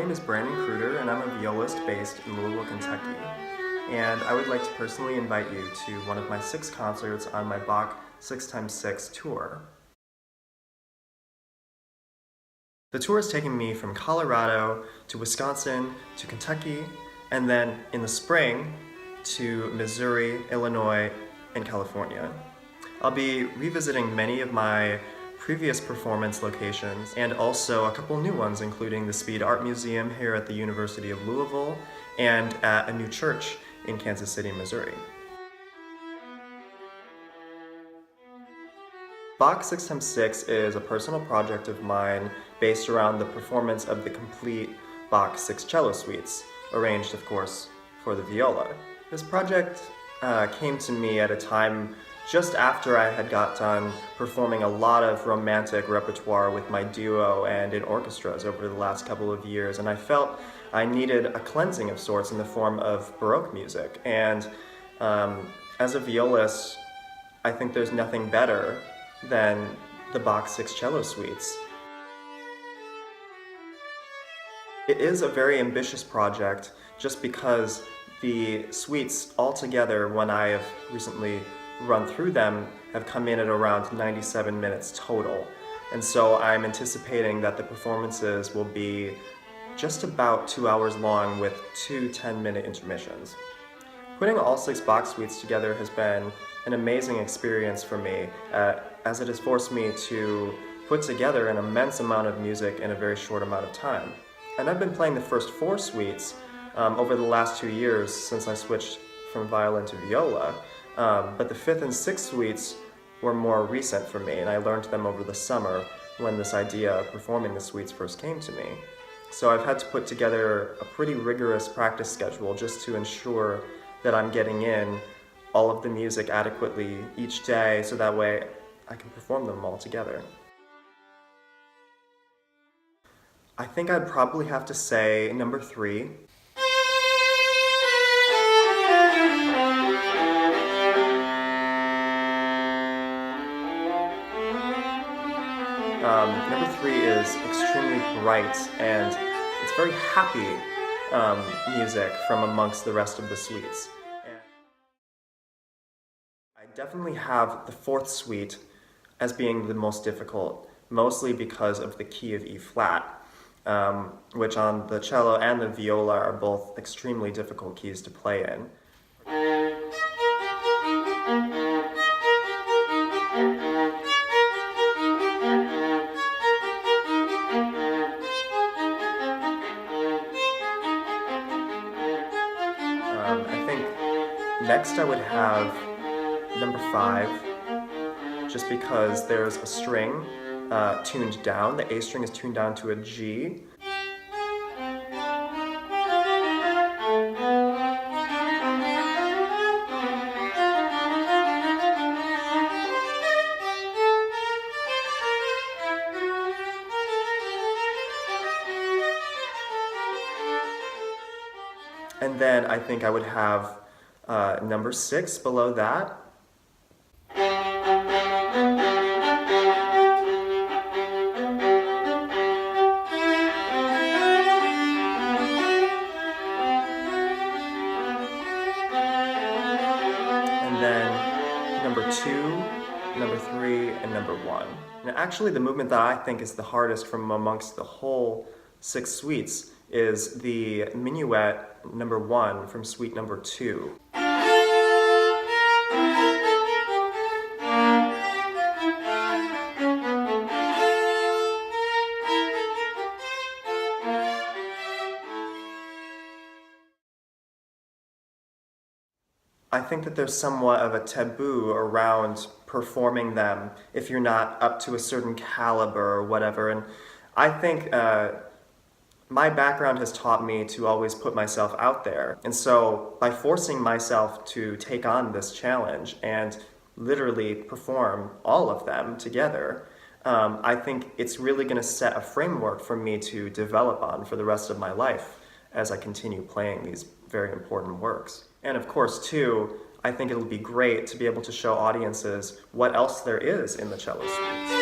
name is Brandin Kreuder, and I'm a violist based in Louisville, Kentucky. And I would like to personally invite you to one of my 6 concerts on my Bach 6x6 tour. The tour is taking me from Colorado to Wisconsin to Kentucky, and then in the spring to Missouri, Illinois, and California. I'll be revisiting many of my previous performance locations and also a couple new ones, including the Speed Art Museum here at the University of Louisville and at a new church in Kansas City, Missouri. Bach 6x6 is a personal project of mine based around the performance of the complete Bach 6 cello suites, arranged, of course, for the viola. This project came to me at a time just after I had got done performing a lot of romantic repertoire with my duo and in orchestras over the last couple of years, and I felt I needed a cleansing of sorts in the form of Baroque music. And as a violist, I think there's nothing better than the Bach 6 cello suites. It is a very ambitious project just because the suites altogether, when I have recently run through them, have come in at around 97 minutes total. And so I'm anticipating that the performances will be just about 2 hours long with 2 10-minute intermissions. Putting all 6 Bach suites together has been an amazing experience for me, as it has forced me to put together an immense amount of music in a very short amount of time. And I've been playing the first 4 suites over the last 2 years since I switched from violin to viola, but the 5th and 6th suites were more recent for me, and I learned them over the summer when this idea of performing the suites first came to me. So I've had to put together a pretty rigorous practice schedule just to ensure that I'm getting in all of the music adequately each day, so that way I can perform them all together. I think I'd probably have to say number 3. Number 3 is extremely bright, and it's very happy music from amongst the rest of the suites. And I definitely have the 4th suite as being the most difficult, mostly because of the key of E flat, which on the cello and the viola are both extremely difficult keys to play in. I think next I would have number 5, just because there's a string tuned down. The A string is tuned down to a G. And then I think I would have number 6 below that. And then number 2, number 3, and number 1. And actually the movement that I think is the hardest from amongst the whole 6 suites is the minuet number 1 from suite number 2. I think that there's somewhat of a taboo around performing them if you're not up to a certain caliber or whatever, and I think my background has taught me to always put myself out there. And so by forcing myself to take on this challenge and literally perform all of them together, I think it's really going to set a framework for me to develop on for the rest of my life as I continue playing these very important works. And of course, too, I think it'll be great to be able to show audiences what else there is in the cello suites.